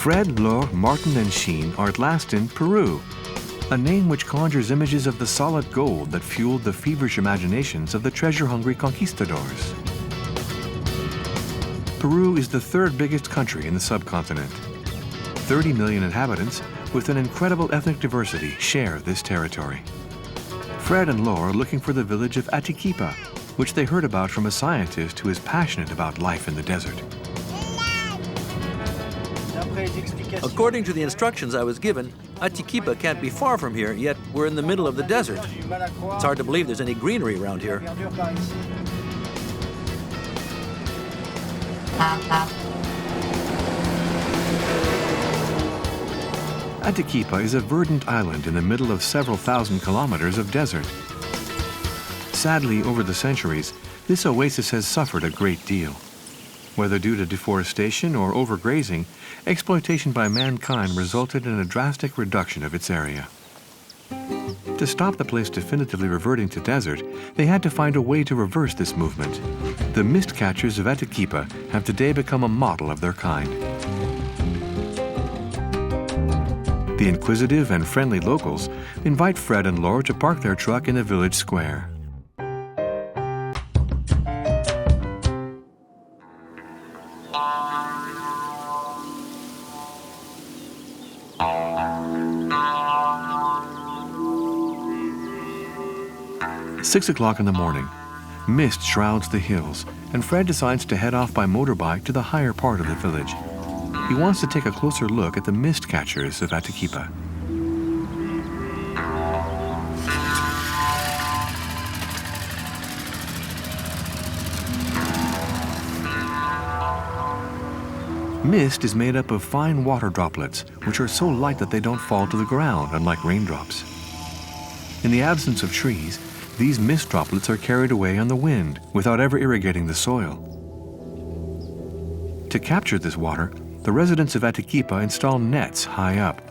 Fred, Laure, Martin, and Sheen are at last in Peru, a name which conjures images of the solid gold that fueled the feverish imaginations of the treasure-hungry conquistadors. Peru is the third biggest country in the subcontinent. 30 million inhabitants with an incredible ethnic diversity share this territory. Fred and Laure are looking for the village of Arequipa, which they heard about from a scientist who is passionate about life in the desert. According to the instructions I was given, Arequipa can't be far from here, yet we're in the middle of the desert. It's hard to believe there's any greenery around here. Arequipa is a verdant island in the middle of several thousand kilometers of desert. Sadly, over the centuries, this oasis has suffered a great deal. Whether due to deforestation or overgrazing, exploitation by mankind resulted in a drastic reduction of its area. To stop the place definitively reverting to desert, they had to find a way to reverse this movement. The mist catchers of Arequipa have today become a model of their kind. The inquisitive and friendly locals invite Fred and Laure to park their truck in the village square. It's 6 o'clock in the morning. Mist shrouds the hills, and Fred decides to head off by motorbike to the higher part of the village. He wants to take a closer look at the mist catchers of Arequipa. Mist is made up of fine water droplets, which are so light that they don't fall to the ground, unlike raindrops. In the absence of trees, these mist droplets are carried away on the wind without ever irrigating the soil. To capture this water, the residents of Arequipa install nets high up.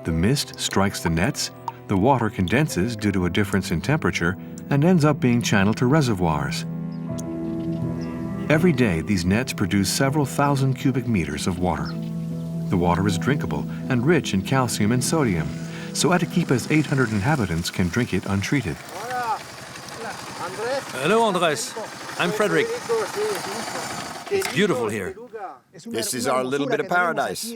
The mist strikes the nets, the water condenses due to a difference in temperature, and ends up being channeled to reservoirs. Every day, these nets produce several thousand cubic meters of water. The water is drinkable and rich in calcium and sodium, so Arequipa's 800 inhabitants can drink it untreated. Hello, Andres. I'm Frederick. It's beautiful here. This is our little bit of paradise.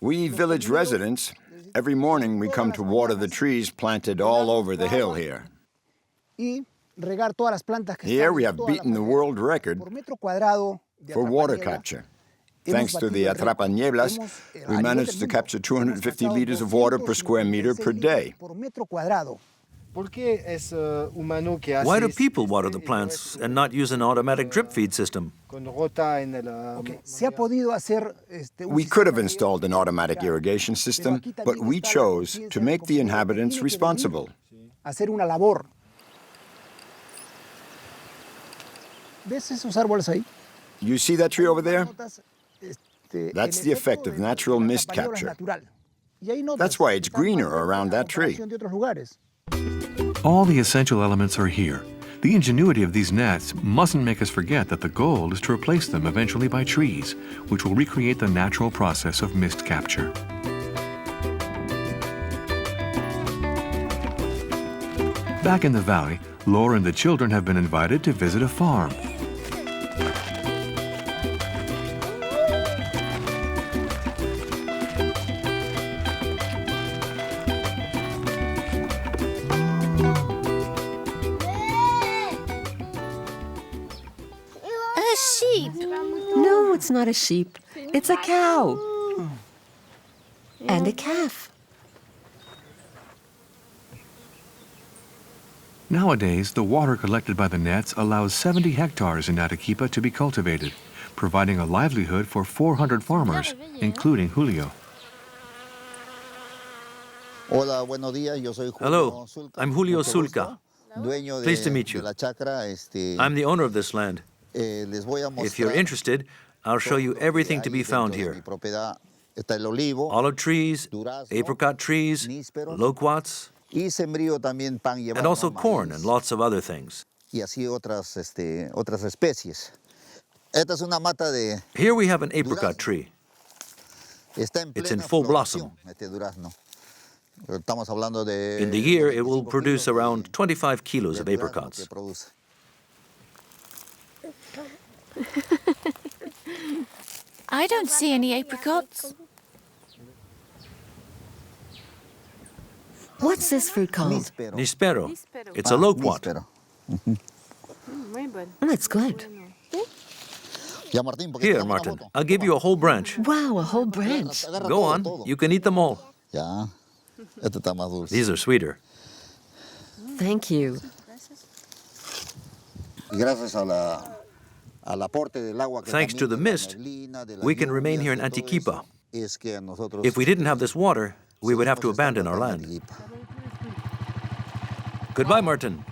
We village residents, every morning we come to water the trees planted all over the hill here. Here we have beaten the world record for water capture. Thanks to the Atrapa Nieblas, we managed to capture 250 liters of water per square meter per day. Why do people water the plants and not use an automatic drip feed system? We could have installed an automatic irrigation system, but we chose to make the inhabitants responsible. You see that tree over there? That's the effect of natural mist capture. That's why it's greener around that tree. All the essential elements are here. The ingenuity of these nets mustn't make us forget that the goal is to replace them eventually by trees, which will recreate the natural process of mist capture. Back in the valley, Laure and the children have been invited to visit a farm. A sheep. No, it's not a sheep. It's a cow. And a calf. Nowadays, the water collected by the nets allows 70 hectares in Arequipa to be cultivated, providing a livelihood for 400 farmers, including Julio. Hello, I'm Julio Sulca. Pleased to meet you. I'm the owner of this land. If you're interested, I'll show you everything to be found here. Olive trees, apricot trees, loquats, And also corn and lots of other things. Here we have an apricot tree. It's in full blossom. In the year, it will produce around 25 kilos of apricots. I don't see any apricots. What's this fruit called? Nispero. It's a loquat. That's good. Here, Martin, I'll give you a whole branch. Wow, a whole branch. Go on, you can eat them all. These are sweeter. Thank you. Thanks to the mist, we can remain here in Arequipa. If we didn't have this water, we would have to abandon our land. Goodbye, Martin.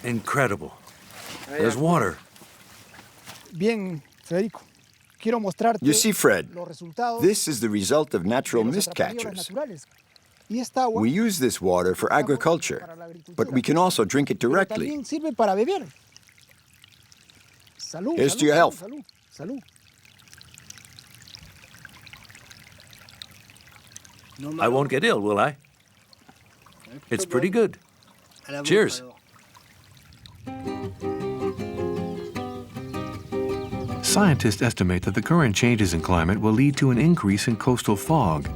Incredible. There's water. Bien, Federico. Quiero mostrarte You see, Fred, los resultados this is the result of natural de los mist atrapaníveis catchers. naturales. Y esta agua We use this water for agriculture, but we can also drink it pero directly. también sirve para beber. Salud. Here's salud, to your health. Salud, salud. I won't get ill, will I? It's pretty good. Cheers. Scientists estimate that the current changes in climate will lead to an increase in coastal fog.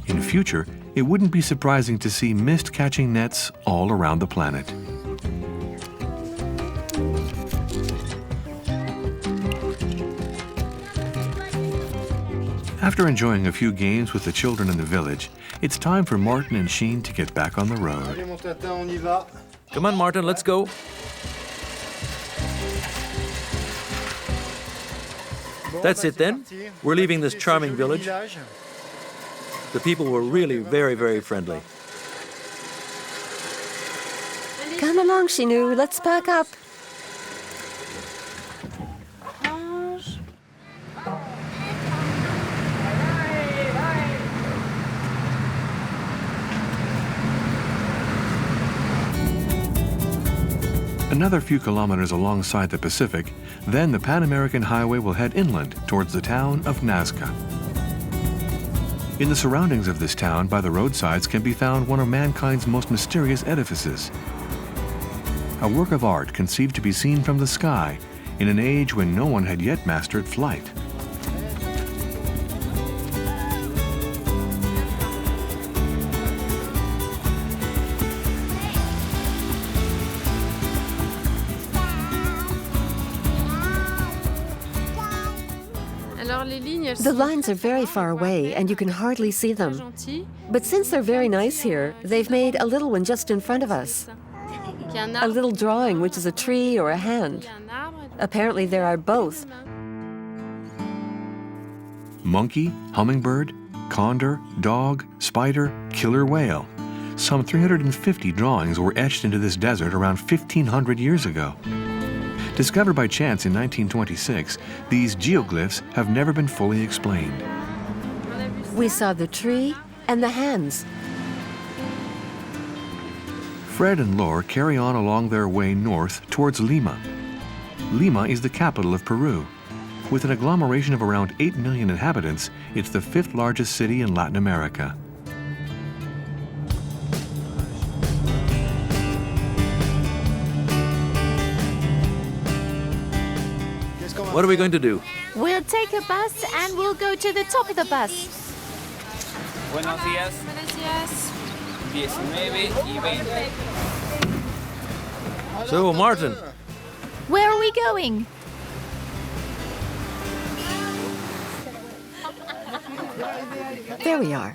In future, it wouldn't be surprising to see mist-catching nets all around the planet. After enjoying a few games with the children in the village, it's time for Martin and Sheen to get back on the road. Come on, Martin, let's go. That's it then. We're leaving this charming village. The people were really very, very friendly. Come along, Shinu. Let's pack up. Another few kilometers alongside the Pacific, then the Pan American Highway will head inland towards the town of Nazca. In the surroundings of this town, by the roadsides, can be found one of mankind's most mysterious edifices. A work of art conceived to be seen from the sky in an age when no one had yet mastered flight. The lines are very far away and you can hardly see them. But since they're very nice here, they've made a little one just in front of us. A little drawing which is a tree or a hand. Apparently there are both. Monkey, hummingbird, condor, dog, spider, killer whale. Some 350 drawings were etched into this desert around 1,500 years ago. Discovered by chance in 1926, these geoglyphs have never been fully explained. We saw the tree and the hands. Fred and Laure carry on along their way north towards Lima. Lima is the capital of Peru. With an agglomeration of around 8 million inhabitants, it's the 5th largest city in Latin America. What are we going to do? We'll take a bus and we'll go to the top of the bus. Buenos días. 19 y 20. So, Martin, Where are we going? There we are.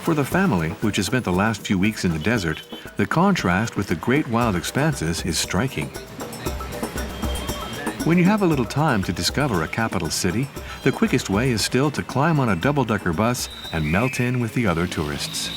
For the family, which has spent the last few weeks in the desert, the contrast with the great wild expanses is striking. When you have a little time to discover a capital city, the quickest way is still to climb on a double-decker bus and melt in with the other tourists.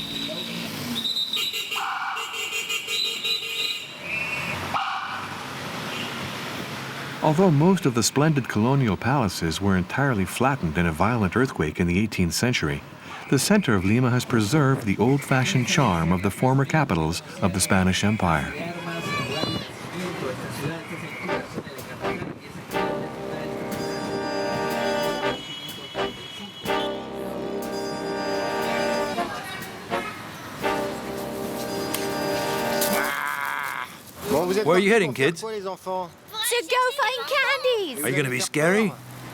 Although most of the splendid colonial palaces were entirely flattened in a violent earthquake in the 18th century, the center of Lima has preserved the old-fashioned charm of the former capitals of the Spanish Empire. Where are you heading, kids? To go find candies. Are you going to be scary?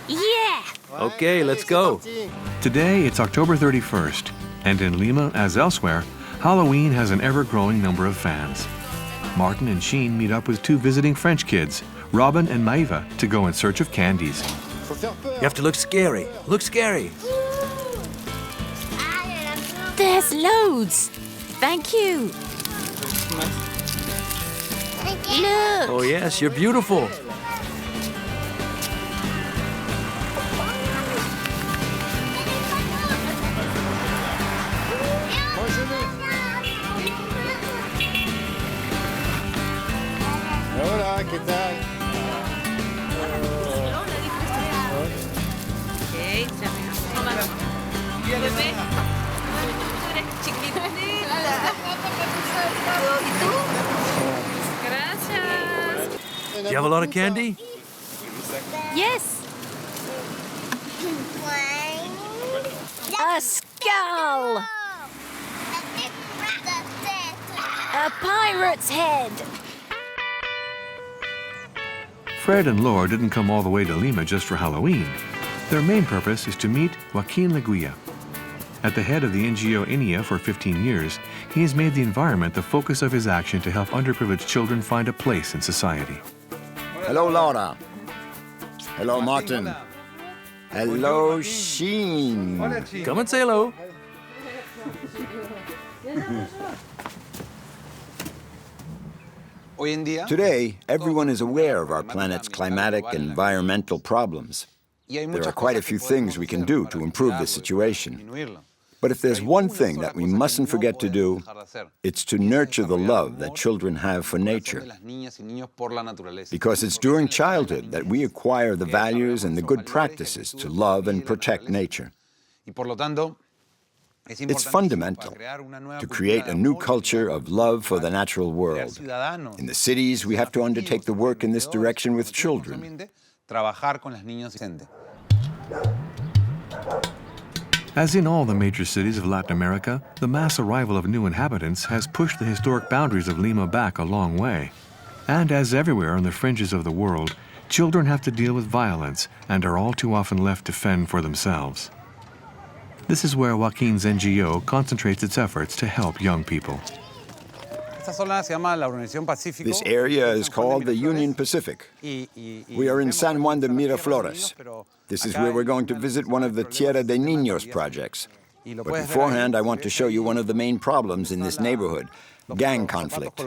Yeah. Okay, let's go. Today, it's October 31st, and in Lima, as elsewhere, Halloween has an ever-growing number of fans. Martin and Sheen meet up with two visiting French kids, Robin and Maiva, to go in search of candies. You have to look scary. Look scary. There's loads. Thank you. Look. Oh, yes, you're beautiful. Hola, ¿qué tal? Do you have a lot of candy? Yes. A skull. A pirate's head. Fred and Laure didn't come all the way to Lima just for Halloween. Their main purpose is to meet Joaquin Leguia. At the head of the NGO INIA for 15 years, he has made the environment the focus of his action to help underprivileged children find a place in society. Hello, Laura. Hello, Martin. Hello, Sheen. Come and say hello. Today, everyone is aware of our planet's climatic and environmental problems. There are quite a few things we can do to improve the situation. But if there's one thing that we mustn't forget to do, it's to nurture the love that children have for nature. Because it's during childhood that we acquire the values and the good practices to love and protect nature. It's fundamental to create a new culture of love for the natural world. In the cities, we have to undertake the work in this direction with children. As in all the major cities of Latin America, the mass arrival of new inhabitants has pushed the historic boundaries of Lima back a long way. And as everywhere on the fringes of the world, children have to deal with violence and are all too often left to fend for themselves. This is where Joaquin's NGO concentrates its efforts to help young people. This area is called the Union Pacific. We are in San Juan de Miraflores. This is where we're going to visit one of the Tierra de Niños projects. But beforehand, I want to show you one of the main problems in this neighborhood, gang conflict.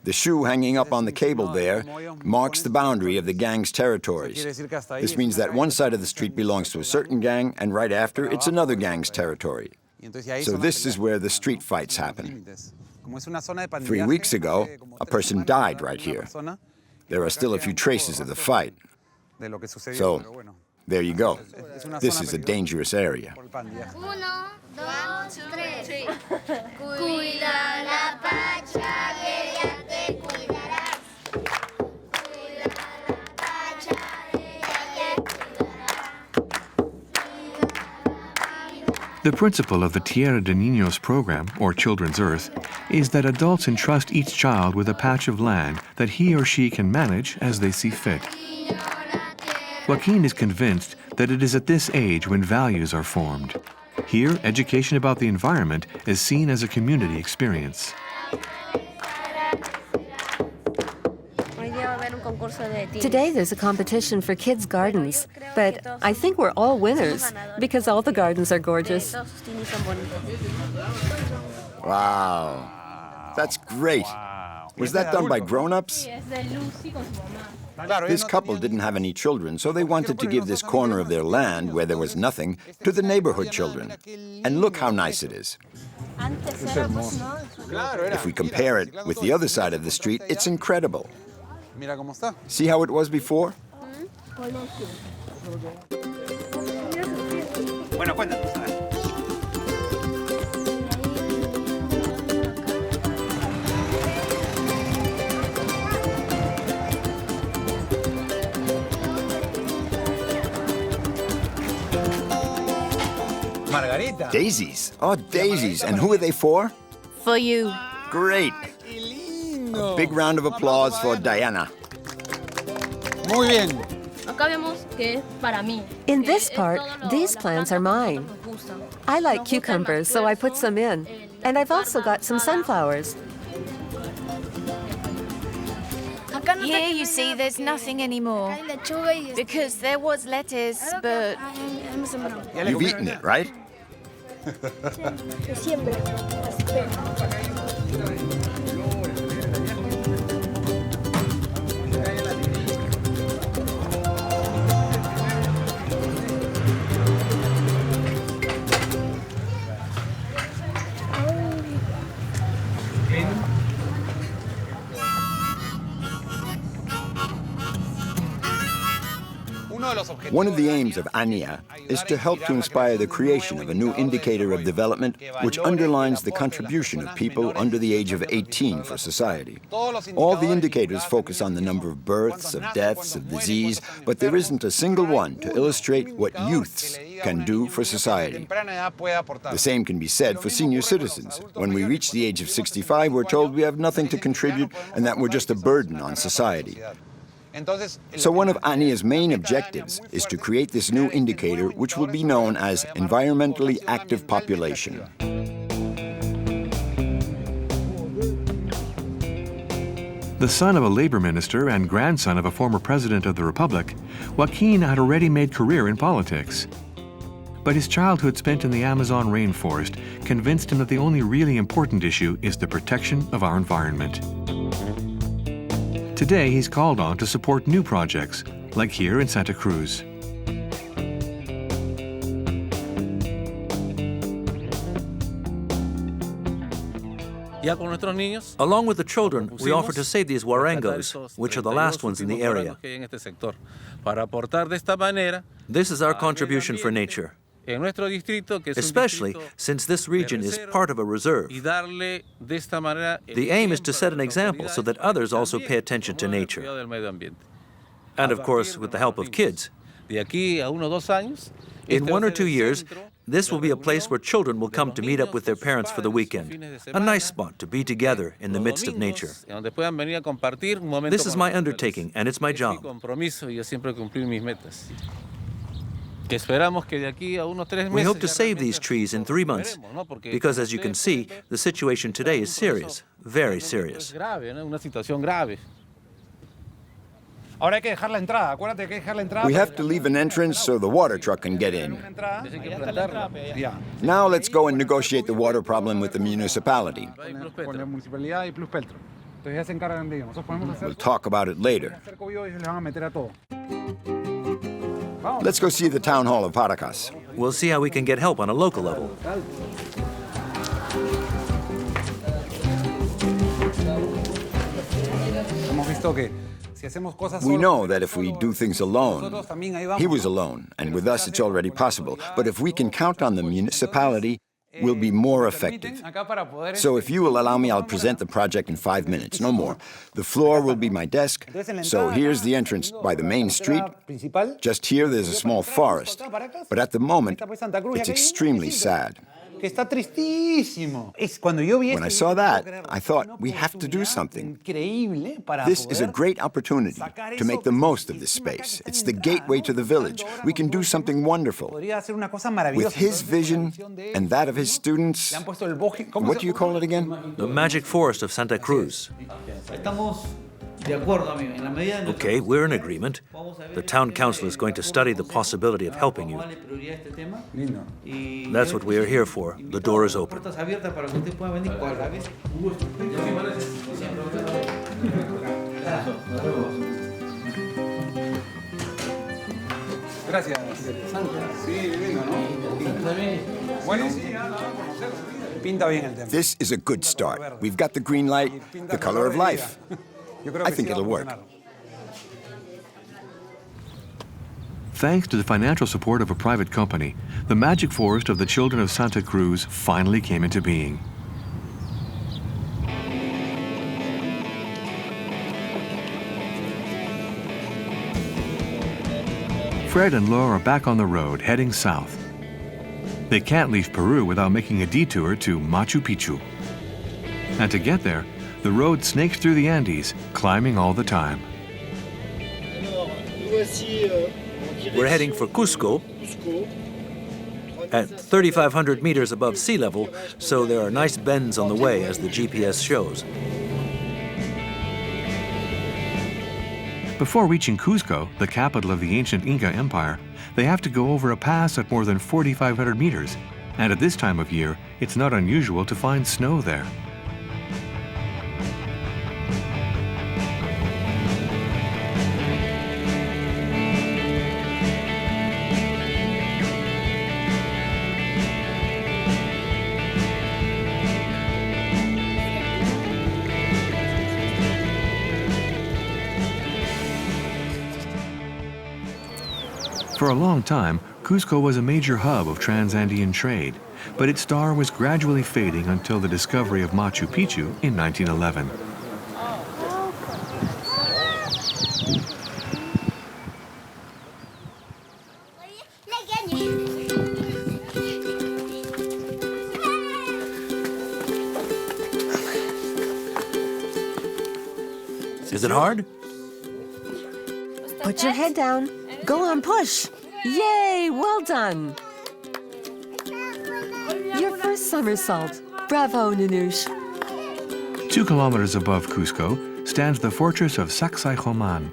The shoe hanging up on the cable there marks the boundary of the gang's territories. This means that one side of the street belongs to a certain gang, and right after, it's another gang's territory. So this is where the street fights happen. 3 weeks ago, a person died right here. There are still a few traces of the fight. So, there you go. This is a dangerous area. The principle of the Tierra de Niños program, or Children's Earth, is that adults entrust each child with a patch of land that he or she can manage as they see fit. Joaquin is convinced that it is at this age when values are formed. Here, education about the environment is seen as a community experience. Today there's a competition for kids' gardens, but I think we're all winners because all the gardens are gorgeous. Wow, that's great. Was that done by grown-ups? This couple didn't have any children, so they wanted to give this corner of their land, where there was nothing, to the neighborhood children. And look how nice it is. If we compare it with the other side of the street, it's incredible. See how it was before? Bueno, cuéntanos. A ver. Margarita. Daisies. Oh, daisies. And who are they for? For you. Great. A big round of applause for Diana. Muy bien. In this part, these plants are mine. I like cucumbers, so I put some in. And I've also got some sunflowers. Here you see there's nothing anymore. Because there was lettuce, but You've eaten it, right? One of the aims of ANIA is to help to inspire the creation of a new indicator of development which underlines the contribution of people under the age of 18 for society. All the indicators focus on the number of births, of deaths, of disease, but there isn't a single one to illustrate what youths can do for society. The same can be said for senior citizens. When we reach the age of 65, we're told we have nothing to contribute and that we're just a burden on society. So one of ANIA's main objectives is to create this new indicator which will be known as environmentally active population. The son of a labor minister and grandson of a former president of the Republic, Joaquin had already made career in politics. But his childhood spent in the Amazon rainforest convinced him that the only really important issue is the protection of our environment. Today, he's called on to support new projects, like here in Santa Cruz. Along with the children, we offer to save these guarangos, which are the last ones in the area. This is our contribution for nature, especially since this region is part of a reserve. The aim is to set an example so that others also pay attention to nature. And of course, with the help of kids. In 1 or 2 years, this will be a place where children will come to meet up with their parents for the weekend. A nice spot to be together in the midst of nature. This is my undertaking, and it's my job. We hope to save these trees in 3 months, because as you can see, the situation today is serious, very serious. We have to leave an entrance so the water truck can get in. Now let's go and negotiate the water problem with the municipality. We'll talk about it later. Let's go see the town hall of Paracas. We'll see how we can get help on a local level. We know that if we do things alone, he was alone, and with us it's already possible. But if we can count on the municipality, we'll be more effective. So if you will allow me, I'll present the project in 5 minutes, no more. The floor will be my desk. So here's the entrance by the main street. Just here, there's a small forest. But at the moment, it's extremely sad. When I saw that, I thought, we have to do something. This is a great opportunity to make the most of this space. It's the gateway to the village. We can do something wonderful. With his vision and that of his students, what do you call it again? The magic forest of Santa Cruz. Okay, we're in agreement. The town council is going to study the possibility of helping you. That's what we are here for. The door is open. Gracias. Sí, divino, ¿no? Bueno, pinta bien el tema. This is a good start. We've got the green light, the color of life. I think it'll work. Thanks to the financial support of a private company, the magic forest of the Children of Santa Cruz finally came into being. Fred and Laure are back on the road, heading south. They can't leave Peru without making a detour to Machu Picchu. And to get there, the road snakes through the Andes, climbing all the time. We're heading for Cusco at 3,500 meters above sea level, so there are nice bends on the way, as the GPS shows. Before reaching Cusco, the capital of the ancient Inca Empire, they have to go over a pass at more than 4,500 meters. And at this time of year, it's not unusual to find snow there. For a long time, Cusco was a major hub of trans-Andean trade, but its star was gradually fading until the discovery of Machu Picchu in 1911. Is it hard? Put your head down. Go on, push. Yay, well done. Your first somersault. Bravo, Nunush. 2 kilometers above Cusco stands the fortress of Sacsayhuaman.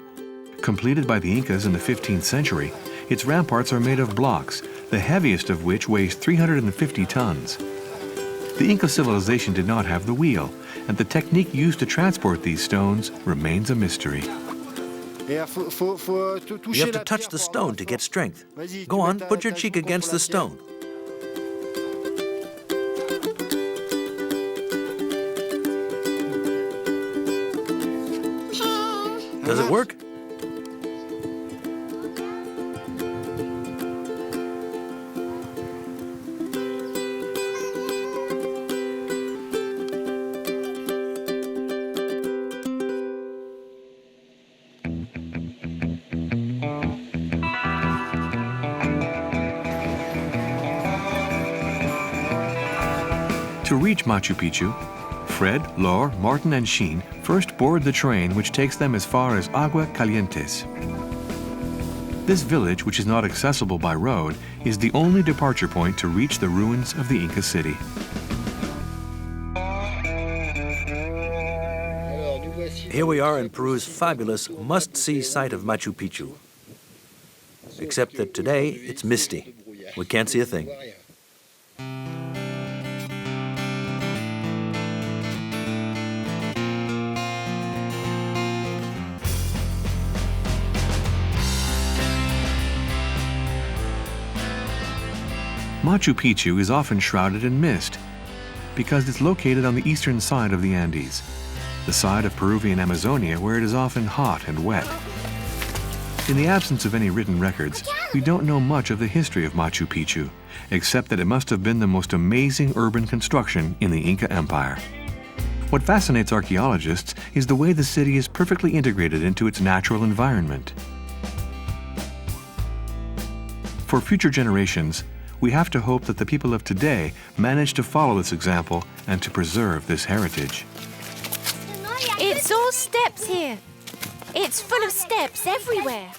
Completed by the Incas in the 15th century, its ramparts are made of blocks, the heaviest of which weighs 350 tons. The Inca civilization did not have the wheel, and the technique used to transport these stones remains a mystery. You have to touch the stone to get strength. Go on, put your cheek against the stone. Does it work? To reach Machu Picchu, Fred, Laure, Martin, and Sheen first board the train which takes them as far as Agua Calientes. This village, which is not accessible by road, is the only departure point to reach the ruins of the Inca city. Here we are in Peru's fabulous must-see site of Machu Picchu. Except that today it's misty. We can't see a thing. Machu Picchu is often shrouded in mist because it's located on the eastern side of the Andes, the side of Peruvian Amazonia where it is often hot and wet. In the absence of any written records, we don't know much of the history of Machu Picchu, except that it must have been the most amazing urban construction in the Inca Empire. What fascinates archaeologists is the way the city is perfectly integrated into its natural environment. For future generations, we have to hope that the people of today manage to follow this example and to preserve this heritage. It's all steps here. It's full of steps everywhere.